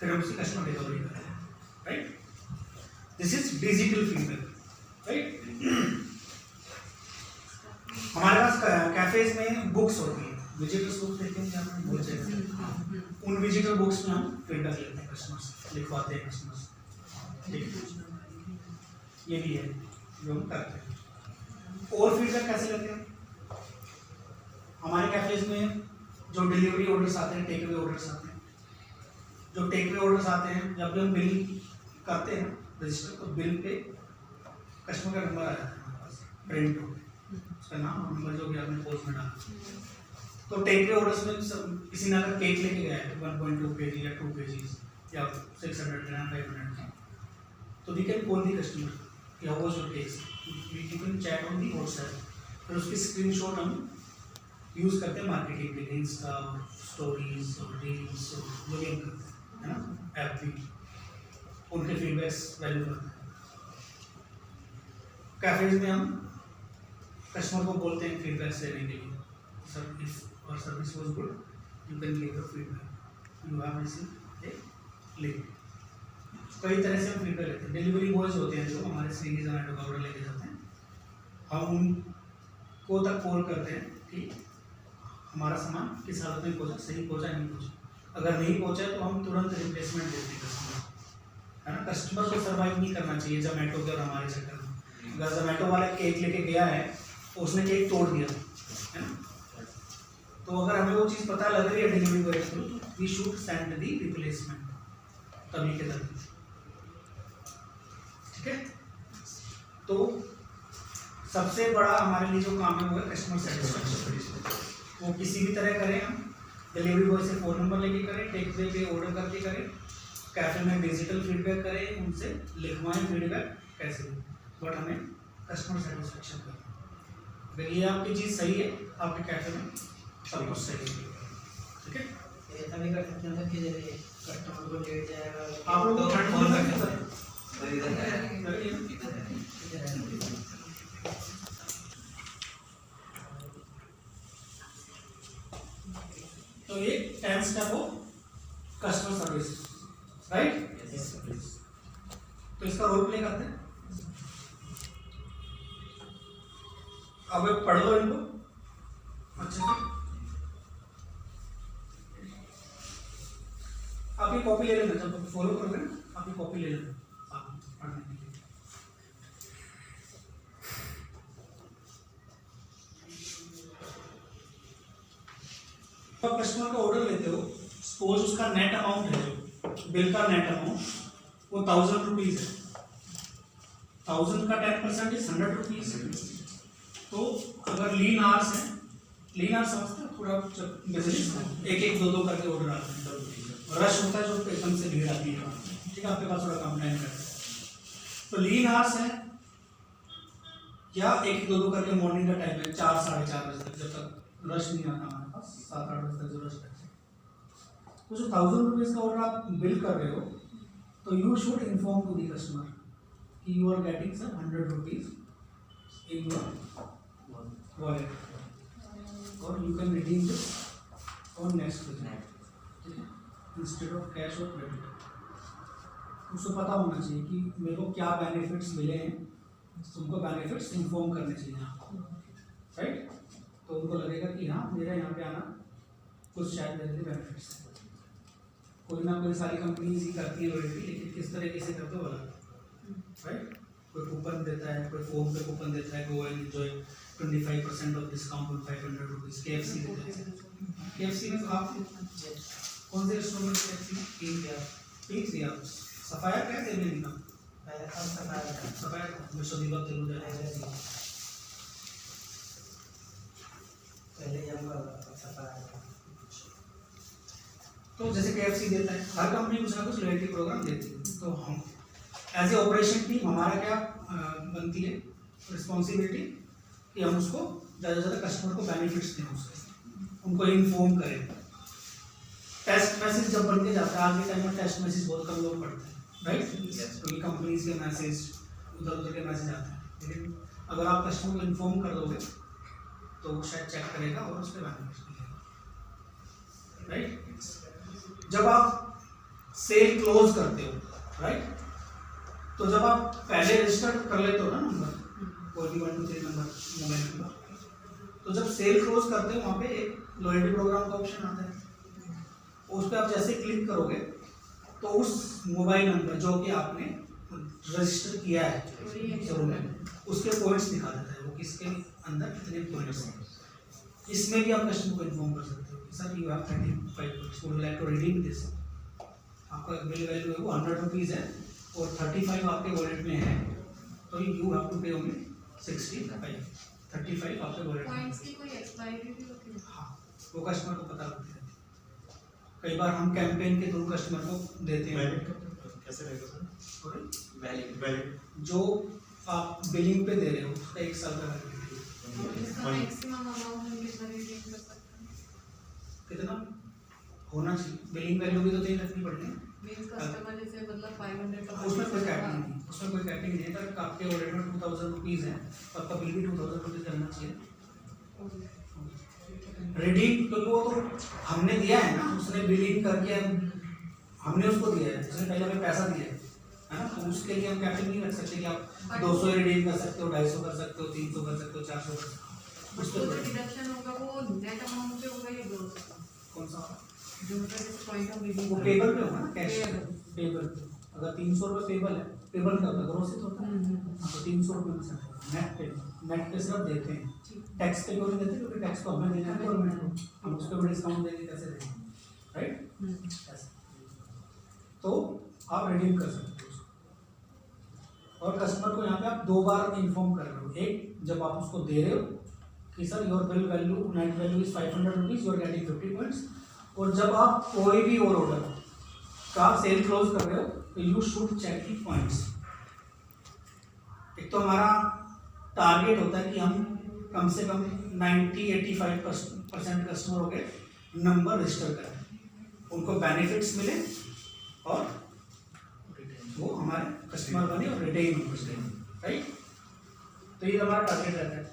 फिर हम उसकी कस्टमर रिकवरी करते हैं, right. This is digital feedback, right. हमारे पास कैफेज में बुक्स होती हैं, विजिटर्स बुक देखते हैं क्या हम बोलते हैं, उन विजिटर बुक्स में हम फीडबैक लेते हैं, कस्टमर्स लिखवाते हैं कस्टमर्स, ठीक है। ये भी है जो हम करते हैं। और फीडबैक कैसे लेते हैं? हमारे कैफेज में जो डिलीवरी ऑर्डर्स आते हैं, टेक अवे ऑर्डर्स आते हैं, जो टेक अवे ऑर्डर्स आते हैं, जब भी हम बिल करते हैं रजिस्टर, तो बिल पे कस्टमर का नंबर आ जाता है हमारे पास, प्रिंट हो उसका नाम और नंबर जो भी आपने पोस्ट में डाला। तो टेक अवे ऑर्डर्स में किसी ने अगर केक लेके गया है 1.2 kg या 2 kg या 600 ग्राम 500 ग्राम, तो we can call the customer कि how was your cake, you can chat on the WhatsApp, फिर उसकी स्क्रीनशॉट हम यूज़ करते हैं मार्केटिंग के लिए, इंस्टा और स्टोरीज और रील्स और जो भी हम करते हैं, है ना, ऐप भी उनके फीडबैक्स वैल्यू करते हैं। कैफेज में हम कस्टमर को बोलते हैं फीडबैक देने के लिए, सर इफ और service was good you can give the feedback, you have received A link. कई तरह से हम फीडबैक लेते हैं। डिलीवरी बॉयज होते हैं जो हमारे स्विगी जोमेटो का ऑर्डर लेके जाते हैं, हम उनको तक कॉल करते हैं कि हमारा सामान किस हालत में पहुंचा, सही पहुंचा नहीं पहुंचा। अगर नहीं पहुंचा तो हम तुरंत रिप्लेसमेंट देते हैं कस्टमर, है ना। कस्टमर को सर्वाइव नहीं करना चाहिए जोमेटो के और हमारे चक्कर में। अगर जोमेटो वाला केक लेके गया है उसने केक तोड़ दिया, है ना, तो अगर हमें वो चीज़ पता लग रही है delivery boy through, we should send the replacement तभी के तभी, ठीक है। तो सबसे बड़ा हमारे लिए जो काम है वो है कस्टमर सेटिस्फेक्शन। वो किसी भी तरह करें, हम डिलीवरी बॉय से फ़ोन नंबर लेके करें, टेक अवे पे ऑर्डर करके करें, कैफे में डिजिटल फीडबैक करें, उनसे लिखवाएं फीडबैक कैसे भी, बट हमें कस्टमर सेटिस्फेक्शन करना है। अगर ये आपकी चीज़ सही है, आपके कैफे में सब कुछ सही है, ठीक है। ऐसा नहीं कर सकते हैं कि जैसे कस्टमर को लेट जाएगा, आप लोग को ठंड फोन में करके तो ये 10 स्टेप हो कस्टमर सर्विस, राइट। तो इसका रोल प्ले करते हैं। अब पढ़ लो इनको अच्छे से। आप ये कॉपी ले लेना, जब फॉलो करोगे ना आप ये कॉपी ले लेना आप पढ़ने के लिए। आप कस्टमर का ऑर्डर लेते हो, सपोज उसका नेट अमाउंट है, जो बिल का नेट अमाउंट वो 1000 रुपीज है, 1000 का 10% इज 100 रुपीज। तो अगर लीन आवर्स है, लीन आवर्स समझते हैं, थोड़ा बिजनेस एक एक दो करके ऑर्डर आते हैं, रश होता है जो एकदम से भीड़ आती है, ठीक है, आपके पास थोड़ा कम टाइम रहता है, तो लीन आवर्स है या एक दो करके मॉर्निंग का टाइम है 4 साढ़े 4 बजे तक, जब तक रश नहीं आता हमारे पास, 7-8 बजे तक जो रश रहता है। तो जो 1000 रुपीज़ का ऑर्डर आप बिल कर रहे हो, तो you should inform to the customer कि you are getting sir 100 rupees in your wallet और you can redeem this on next visit, ठीक है, इंस्टेड ऑफ कैश और क्रेडिट। उसको पता होना चाहिए कि मेरे को क्या बेनिफिट्स मिले हैं, तुमको बेनिफिट्स इन्फॉर्म करने चाहिए आपको, राइट। तो उनको लगेगा कि हाँ मेरा यहाँ पे आना कुछ शायद मेरे लिए बेनिफिट्स है। कोई ना कोई सारी कंपनीज ही करती है लॉयल्टी, लेकिन किस तरीके से करते हो अलग, राइट। कोई कूपन देता है, कोई फोन पे कूपन देता है, go and enjoy 25% of discount on 500 rupees. KFC देता है, KFC में तो आप कौन से रेस्टोरेंट में पीक दिया सफाया क्या थे मेरी नाम सफाया विश्वदीपक तेलुगु तो जैसे KFC देता है, हर कंपनी कुछ ना कुछ लॉयल्टी प्रोग्राम देती है। तो हम एज ए ऑपरेशन टीम हमारा क्या बनती है रिस्पॉन्सिबिलिटी कि हम उसको ज़्यादा से ज़्यादा कस्टमर को बेनिफिट्स दें, उसके उनको इन्फॉर्म करें। टेस्ट मैसेज जब बन के जाता है, आज के टाइम में टेस्ट मैसेज बहुत कम लोग पढ़ते हैं, राइट, क्योंकि कंपनीज के मैसेज उधर के मैसेज आते हैं। लेकिन अगर आप कस्टमर को इन्फॉर्म कर दोगे तो वो शायद चेक करेगा और उस पर बेनिफिट्स मिलेगा, राइट। जब आप सेल क्लोज करते हो, राइट? तो जब आप पहले रजिस्टर कर लेते हो ना नंबर, कोई भी 1 2 3 नंबर मोबाइल नंबर, तो जब सेल क्लोज करते हो वहाँ पे एक लॉयल्टी प्रोग्राम का ऑप्शन आता है, उस पर आप जैसे क्लिक करोगे तो उस मोबाइल नंबर जो कि आपने रजिस्टर किया है शुरू में, उसके पॉइंट्स दिखा देता है, वो किसके अंदर कितने पॉइंट्स हैं। इसमें भी आप कस्टमर को इन्फॉर्म कर सकते हो कि sir you have 35 points, would like to redeem this. आपका बिल वैल्यू है वो 100 रुपीज़ है और 35 आपके वॉलेट में है, तो यू हैव टू पे ओनली 65, 35 आपके वॉलेट में। पॉइंट्स की कोई एक्सपायरी भी होती है? हाँ, वो कस्टमर को पता लगती है। कई बार हम कैंपेन के थ्रू कस्टमर को देते हैं। कैसे रहेगा सर? सॉरी, वैलिड जो आप बिलिंग पे दे रहे हो उसका 1 साल का वैलिडिटी है। तो इसका मैक्सिमम अमाउंट हम कितना रिडीम कर सकते हैं? कितना होना चाहिए? बिलिंग वैल्यू भी तो 3 रखनी पड़ती है। मींस कस्टमर जैसे मतलब 500 का उसमें कोई कैपिंग नहीं, उसमें कोई कैपिंग नहीं है। अगर आपके वॉलेट में 2000 रुपीज़ है तो आपका बिल भी 2000 रुपीज़ करना चाहिए। रिडीम क्योंकि वो तो हमने दिया है ना, उसने बिलिंग करके हमने उसको दिया है, उसने पहले हमें पैसा दिया है ना, तो उसके लिए हम कैपिंग नहीं रख सकते कि आप 200 रिडीम कर सकते हो, 250 कर सकते हो, 300 कर सकते हो, 400 कर सकते हो। बट जो डिडक्शन होगा वो नेट अमाउंट पे होगा या ग्रॉस? कौन सा? जो मतलब जैसे पॉइंट ऑफ रिडीम वो पेबल पे होगा ना, कैश Payable। पेबल पे। अगर 300 रुपये पेबल है, पेबल क्या होता है? ग्रोस ही तो होता है। हाँ, तो 300 रुपये में सेट होगा। नेट पे, नेट पे सिर्फ देते हैं, टैक्स पे क्यों नहीं देते? क्योंकि टैक्स तो हमें देना है गवर्नमेंट को, हम उसको भी डिस्काउंट देंगे, कैसे देंगे, राइट? ऐसे तो आप रिडीम कर सकते हो उसको। और कस्टमर को यहाँ पे आप 2 बार इन्फॉर्म कर रहे हो। एक, जब आप उसको दे रहे हो कि sir your bill value net value is 500 rupees, you are getting 50 points. और जब आप कोई भी और ऑर्डर का सेल क्लोज कर रहे हो तो you should check the points. एक तो हमारा टारगेट होता है कि हम कम से कम 90-85% कस्टमरों के नंबर रजिस्टर करें, उनको बेनिफिट्स मिले और वो हमारे कस्टमर बने और रिटेन हो, राइट? तो ये हमारा टारगेट रहता है।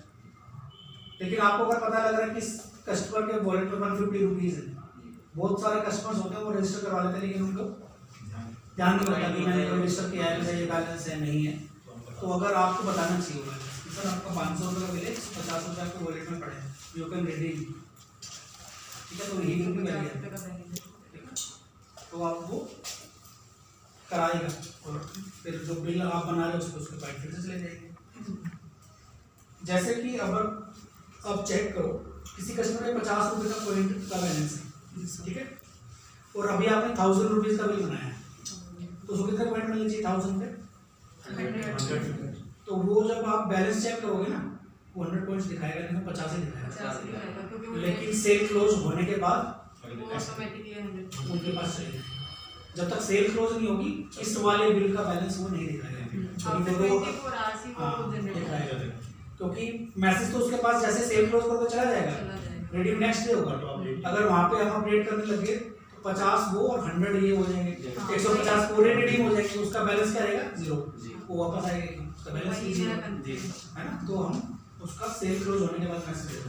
लेकिन आपको अगर पता लग रहा है कि कस्टमर के वॉलेट में 150 रुपीज़ है, बहुत सारे कस्टमर्स होते हैं वो रजिस्टर करवा लेते हैं, लेकिन उनको ध्यान नहीं होता कि मैंने रजिस्टर किया है, मेरा ये बैलेंस है नहीं है। तो अगर आपको बताना चाहिए होगा कि सर आपका 500 रुपये का बिल है, 50 रुपये आपके वॉलेट में पड़े हैं, यू कैन रिडीम, ठीक है? तो यही बिल भी करिए, तो आप वो कराएगा और फिर जो बिल आप बना रहे हो उसको उसके बेनिफिट्स ले जाएंगे। जैसे कि अगर आप चेक करो किसी कस्टमर के 50 रुपये का पॉइंट का बैलेंस है, ठीक है, और अभी आपने 1000 रुपीज़ का बिल बनाया है, तो उसको कितने पॉइंट मिलने चाहिए? 1000 पे 100। तो वो जब आप बैलेंस चेक करोगे ना, वो 100 पॉइंट्स दिखाएगा, नहीं 50 ही दिखाएगा। लेकिन सेल क्लोज होने के बाद उनके पास चलेगा। जब तक सेल क्लोज नहीं होगी इस वाले बिल का बैलेंस वो नहीं दिखाएगा, क्योंकि मैसेज तो उसके पास जैसे सेल क्लोज कर तो चला जाएगा, रिडीम नेक्स्ट डे होगा। अगर वहाँ पे हम अपडेट करने लगे तो 50 वो और 100 ये हो जाएंगे, 150 पूरे रिडीम हो जाएंगे, उसका बैलेंस क्या रहेगा? 0, वो वापस आएगा, उसका बैलेंस ही 0 है ना। तो हम उसका सेल क्लोज होने के बाद मैसेज देते,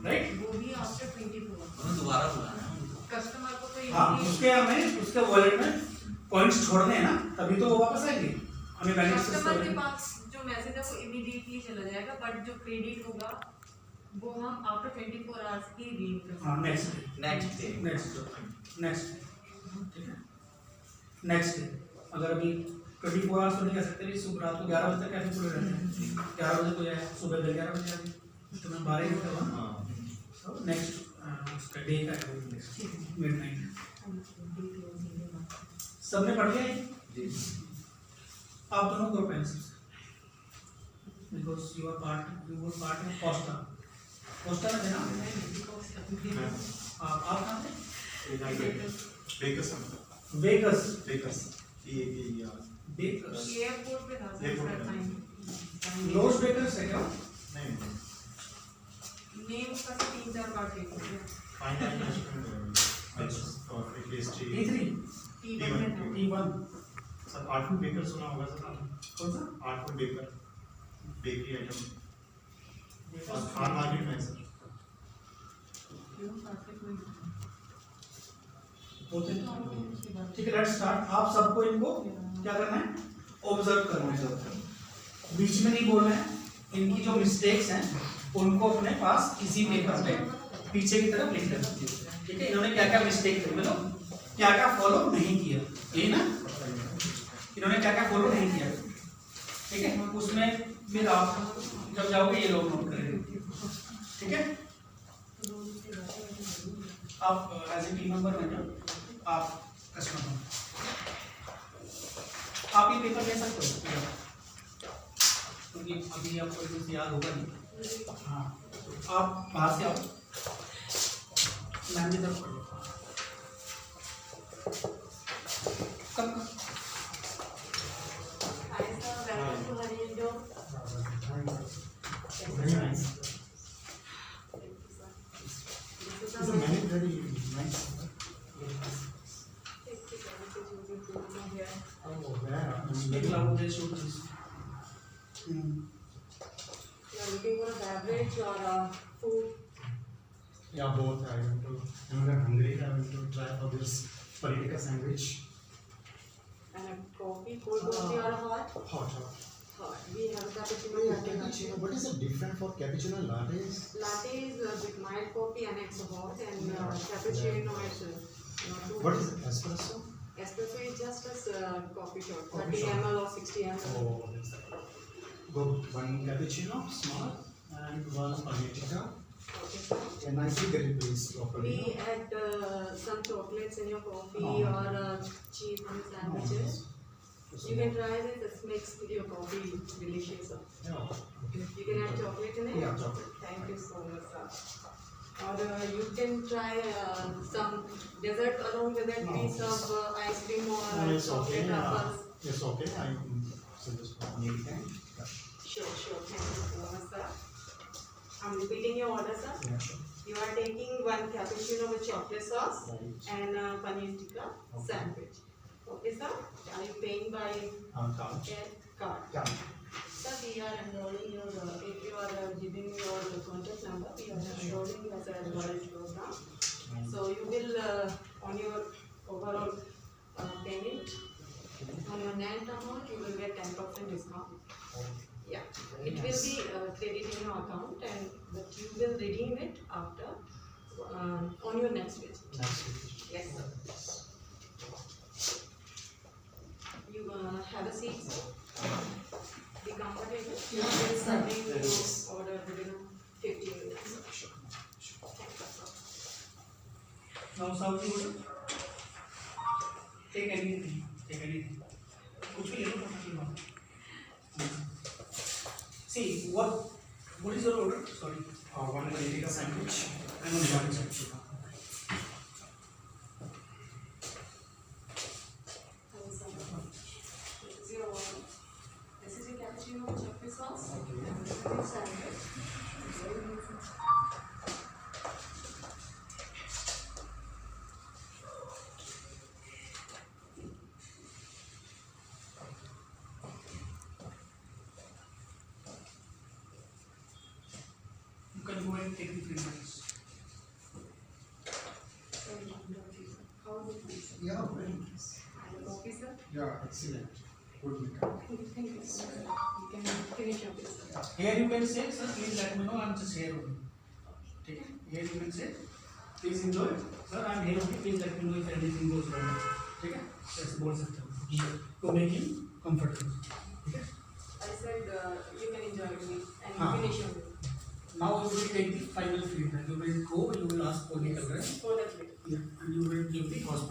राइट? वो भी आफ्टर 24 दोबारा बुलाना कस्टमर को तो हाँ, उसके हमें उसके वॉलेट में पॉइंट्स छोड़ने हैं ना, तभी तो वो वापस आएंगे, हमें बेनिफिट्स कस्टमर के पास जो मैसेज है वो इमीडिएटली चला जाएगा, बट जो क्रेडिट होगा वो हम आफ्टर 24 आवर्स की रीड कर सकते हैं। हाँ, नेक्स्ट ठीक है, नेक्स्ट डे। अगर अभी 24 आवर्स तो नहीं कह सकते, भी सुबह रात को 11 बजे तक कैसे पूरे रहते हैं, 11 बजे को जाए, सुबह 11 बजे आए, तो मैं 12 घंटे हुआ, तो नेक्स्ट उसका डे का मिडनाइट। सबने पढ़ लिया है? आप दोनों करो पेंसिल से, because you were part of Costa में थे ना आप कहाँ थे? बेकर्स एयरपोर्ट पे था सर, लोज बेकर्स है क्या? नहीं नेम उसका 3-4 बार चेंज हो गया। फाइन और पेस्ट्री T3 T1 में था। T1 सर आर्टफुल बेकर सुना होगा सर आपने? कौन सा? Artful baker bakery item Khan market में है सर। क्यों मार्केट में? होते हैं। ठीक है, लेट्स स्टार्ट। आप सबको इनको क्या करना है, ऑब्जर्व करना है, बीच में नहीं बोलना है। इनकी जो मिस्टेक्स हैं उनको अपने पास इसी पेपर पे पीछे की तरफ लिख देना। ठीक है, इन्होंने क्या क्या मिस्टेक करी, मतलब क्या क्या फॉलो नहीं किया, यही ना, इन्होंने क्या क्या फॉलो नहीं किया। ठीक है, उसमें फिर आप जब जाओगे ये लोग नोट करेंगे। ठीक है, आप एज ए टीम मेंबर बन जाओ, आप कस्टमर, आप ये पेपर ले सकते हो क्योंकि अभी आपको कुछ याद होगा नहीं। हाँ, आप बाहर से आओ, मैम की तरफ पढ़ो। कब Hi sir, welcome to Harindo. Very nice. This is It's a a many very nice. Oh, yeah. एक लाओ दे shoot this. You are looking for a beverage or a food? Yeah, both. I'm hungry. I want to try for this paprika sandwich. And a coffee, cold coffee or a hot? Hot. Hot. We have cappuccino, latte. Cappuccino. What is the difference for cappuccino and lattes? Latte is with mild coffee and it's hot, and cappuccino is not too What is espresso? Espresso is just a coffee shot, Coffee 30 shot. ml or 60 ml. Oh, yes. Go one cappuccino, small, and one paneer tikka. Okay, sir. And nicely get it placed properly. We add some chocolates in your coffee No. or cheese on sandwiches. You can try this. It makes your coffee delicious. Yeah. Okay. You can add chocolate in it. Yeah, chocolate. Thank you so much, sir. Or you can try some dessert along with it. No. Piece of ice cream or It's okay. chocolate wrappers. It's okay. I send this one anytime. Sure, sure. Thank you so much, sir. I'm repeating your order, sir. Yeah, sure. You are taking one cappuccino with chocolate sauce Right. and paneer tikka Okay. sandwich. Okay, sir. Are you paying by Card. card? Yeah. Sir, we are enrolling your, if you are giving your contact number, we are enrolling as a loyalty program. So you will, on your overall payment, on your net amount, you will get 10% discount. Yeah, it will be credited in your account, and but you will redeem it after on your next visit. Next week. Yes, sir. You have a seat, sir. Be comfortable. We will serving you order within 15 minutes. Thank you, sir. Now south की बोलो, take anything, take anything, कुछ भी ले लो, पता नहीं। See, what is your order? Sorry, One paneer tikka sandwich. I'm on one side. Hello, sir. This is your order. This is your cappuccino with chocolate sauce. Okay. And this is your sandwich. You can go and take the free drinks. How is it, please? Yeah, very nice. And the coffee, sir? Yeah, excellent. Good makeup. Thank you, sir. You can finish your business. Here you can say, sir, please let me know, I'm just here only. ठीक है? Here you can say, please enjoy, sir, I'm here only, please let me know if anything goes wrong. ठीक है? ऐसे बोल सकते हो to make him comfortable. ठीक है? I said you can enjoy me and हाँ. finish your business. Now you will take the final feedback. You will go, you will ask for the color, For the plate. and you will give the hospital.